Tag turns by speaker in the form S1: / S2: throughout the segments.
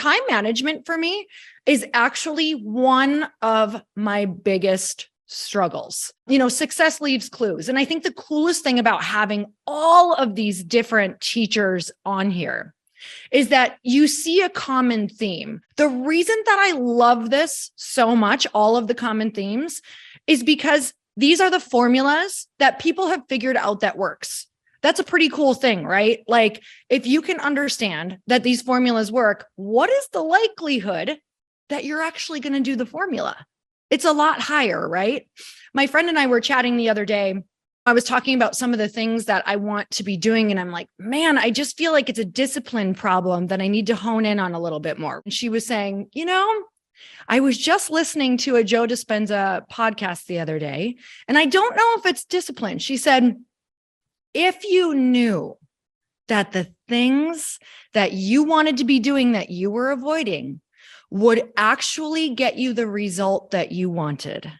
S1: time management for me is actually one of my biggest struggles. Success leaves clues. And I think the coolest thing about having all of these different teachers on here is that you see a common theme. The reason that I love this so much, all of the common themes, is because these are the formulas that people have figured out that works. That's a pretty cool thing, right? Like, if you can understand that these formulas work, what is the likelihood that you're actually going to do the formula? It's a lot higher, right? My friend and I were chatting the other day. I was talking about some of the things that I want to be doing. And I'm like, man, I just feel like it's a discipline problem that I need to hone in on a little bit more. And she was saying, I was just listening to a Joe Dispenza podcast the other day, and I don't know if it's discipline. She said, if you knew that the things that you wanted to be doing that you were avoiding would actually get you the result that you wanted,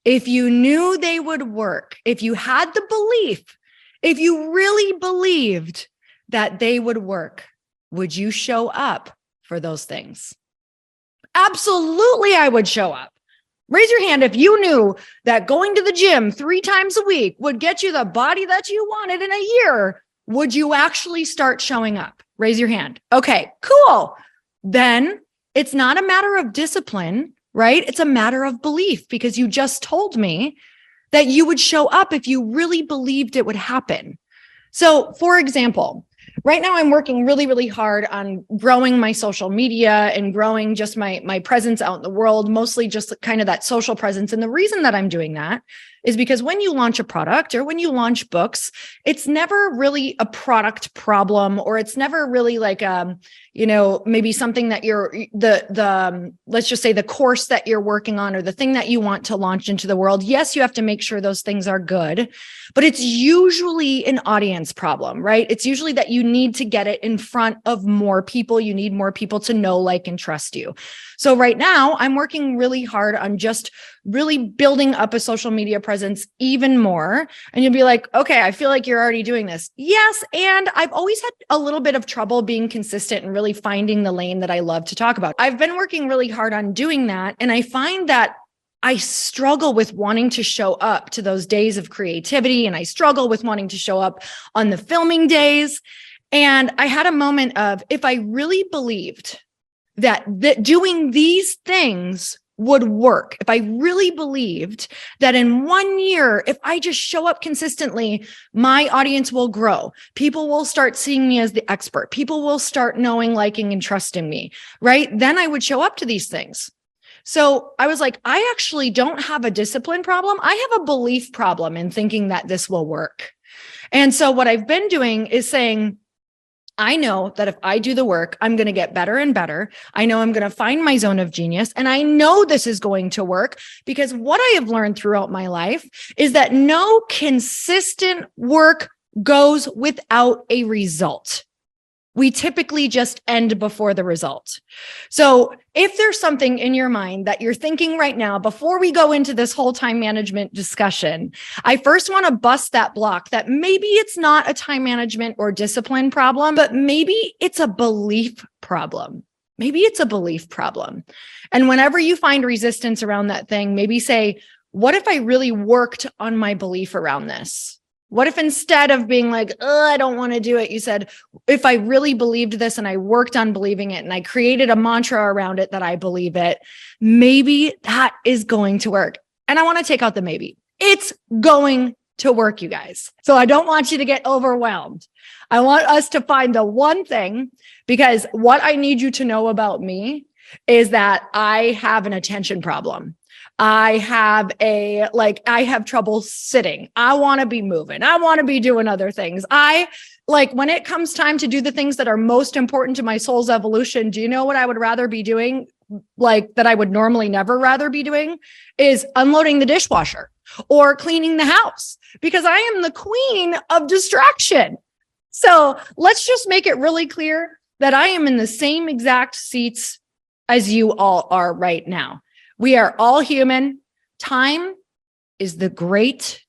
S1: if you knew they would work, if you had the belief, if you really believed that they would work, would you show up for those things? Absolutely, I would show up. Raise your hand if you knew that going to the gym 3 times a week would get you the body that you wanted in a year. Would you actually start showing up? Raise your hand. Okay, cool. Then it's not a matter of discipline, right? It's a matter of belief, because you just told me that you would show up if you really believed it would happen. So, for example, right now I'm working really, really hard on growing my social media and growing just my presence out in the world, mostly just kind of that social presence. And the reason that I'm doing that is because when you launch a product or when you launch books, it's never really a product problem, or it's never really like, maybe something that you're let's just say the course that you're working on or the thing that you want to launch into the world. Yes, you have to make sure those things are good, but it's usually an audience problem, right? It's usually that you need to get it in front of more people. You need more people to know, like, and trust you. So right now I'm working really hard on just really building up a social media presence even more. And you'll be like, okay, I feel like you're already doing this. Yes. And I've always had a little bit of trouble being consistent and really finding the lane that I love to talk about. I've been working really hard on doing that. And I find that I struggle with wanting to show up to those days of creativity. And I struggle with wanting to show up on the filming days. And I had a moment of, if I really believed that doing these things would work, if I really believed that in 1 year, if I just show up consistently, my audience will grow. People will start seeing me as the expert. People will start knowing, liking, and trusting me, right? Then I would show up to these things. So I was like, I actually don't have a discipline problem. I have a belief problem in thinking that this will work. And so what I've been doing is saying, I know that if I do the work, I'm going to get better and better. I know I'm going to find my zone of genius. And I know this is going to work, because what I have learned throughout my life is that no consistent work goes without a result. We typically just end before the result. So if there's something in your mind that you're thinking right now, before we go into this whole time management discussion, I first want to bust that block that maybe it's not a time management or discipline problem, but maybe it's a belief problem. Maybe it's a belief problem. And whenever you find resistance around that thing, maybe say, what if I really worked on my belief around this? What if instead of being like, I don't want to do it, you said, if I really believed this and I worked on believing it and I created a mantra around it that I believe it, maybe that is going to work. And I want to take out the maybe. It's going to work, you guys. So I don't want you to get overwhelmed. I want us to find the one thing, because what I need you to know about me is that I have an attention problem. I have trouble sitting. I want to be moving. I want to be doing other things. When it comes time to do the things that are most important to my soul's evolution, do you know what I would rather be doing? That I would normally never rather be doing is unloading the dishwasher or cleaning the house, because I am the queen of distraction. So let's just make it really clear that I am in the same exact seats as you all are right now. We are all human. Time is the great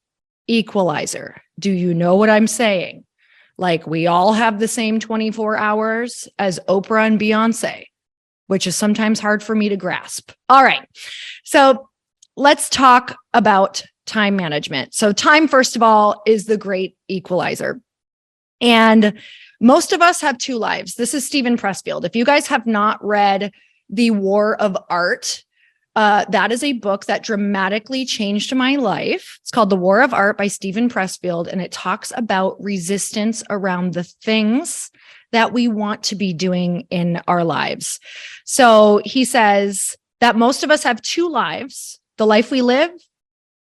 S1: equalizer. Do you know what I'm saying? Like, we all have the same 24 hours as Oprah and Beyonce. which is sometimes hard for me to grasp. All right. So let's talk about time management. So time, first of all, is the great equalizer. And most of us have two lives. This is Steven Pressfield. If you guys have not read The War of Art, that is a book that dramatically changed my life. It's called The War of Art by Steven Pressfield, and it talks about resistance around the things that we want to be doing in our lives. So he says that most of us have two lives, the life we live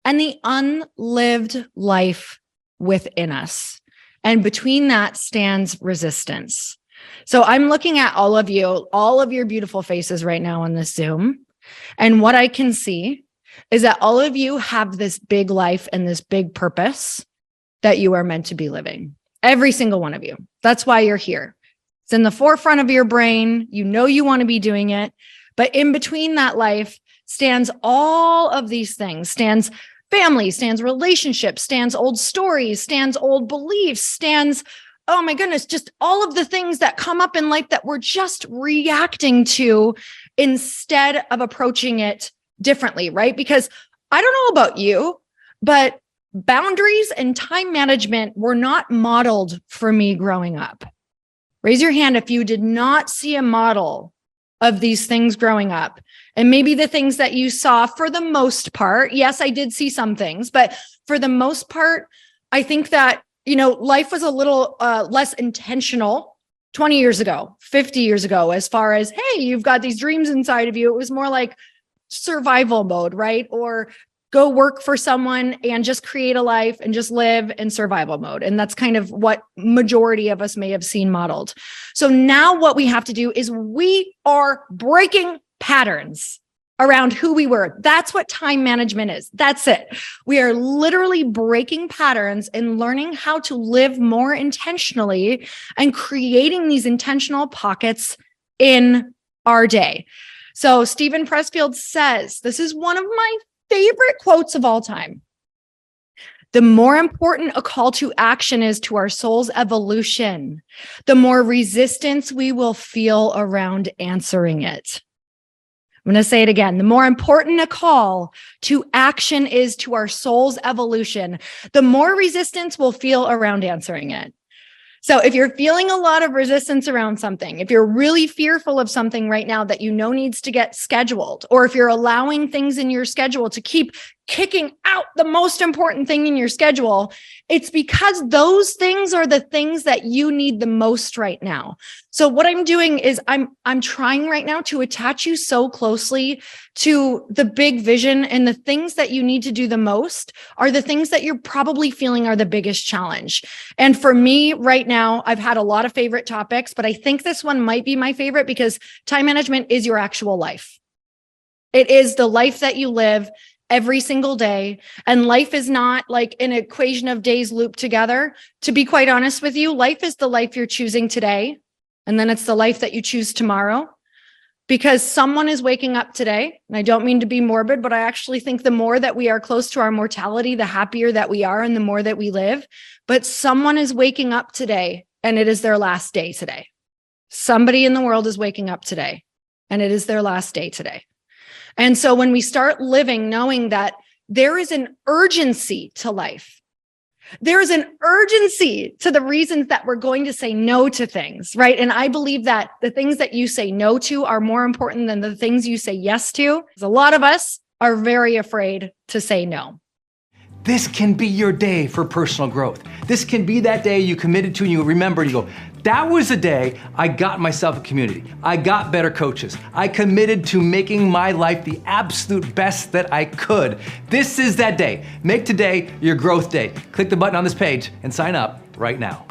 S1: and the unlived life within us. And between that stands resistance. So I'm looking at all of your beautiful faces right now on this Zoom. And what I can see is that all of you have this big life and this big purpose that you are meant to be living. Every single one of you. That's why you're here. It's in the forefront of your brain. You know you want to be doing it. But in between that life stands all of these things, stands family, stands relationships, stands old stories, stands old beliefs, stands, oh my goodness, just all of the things that come up in life that we're just reacting to instead of approaching it differently, right? Because I don't know about you, but boundaries and time management were not modeled for me growing up. Raise your hand if you did not see a model of these things growing up. And maybe the things that you saw for the most part, yes, I did see some things, but for the most part, I think that, life was a little less intentional 20 years ago, 50 years ago, as far as, hey, you've got these dreams inside of you. It was more like survival mode, right? Or go work for someone and just create a life and just live in survival mode. And that's kind of what majority of us may have seen modeled. So now what we have to do is we are breaking patterns around who we were. That's what time management is. That's it. We are literally breaking patterns and learning how to live more intentionally and creating these intentional pockets in our day. So Steven Pressfield says, this is one of my favorite quotes of all time. The more important a call to action is to our soul's evolution, the more resistance we will feel around answering it. I'm going to say it again. The more important a call to action is to our soul's evolution, the more resistance we'll feel around answering it. So if you're feeling a lot of resistance around something, if you're really fearful of something right now that you know needs to get scheduled, or if you're allowing things in your schedule to keep kicking out the most important thing in your schedule, it's because those things are the things that you need the most right now. So what I'm doing is I'm trying right now to attach you so closely to the big vision, and the things that you need to do the most are the things that you're probably feeling are the biggest challenge. And for me right now, I've had a lot of favorite topics, but I think this one might be my favorite because time management is your actual life. It is the life that you live every single day. And life is not like an equation of days looped together. To be quite honest with you, life is the life you're choosing today. And then it's the life that you choose tomorrow. Because someone is waking up today. And I don't mean to be morbid, but I actually think the more that we are close to our mortality, the happier that we are and the more that we live. But someone is waking up today and it is their last day today. Somebody in the world is waking up today and it is their last day today. And so when we start living knowing that there is an urgency to life, there is an urgency to the reasons that we're going to say no to things, right? And I believe that the things that you say no to are more important than the things you say yes to. Because a lot of us are very afraid to say no.
S2: This can be your day for personal growth. This can be that day you committed to and you remember and you go, that was the day I got myself a community. I got better coaches. I committed to making my life the absolute best that I could. This is that day. Make today your growth day. Click the button on this page and sign up right now.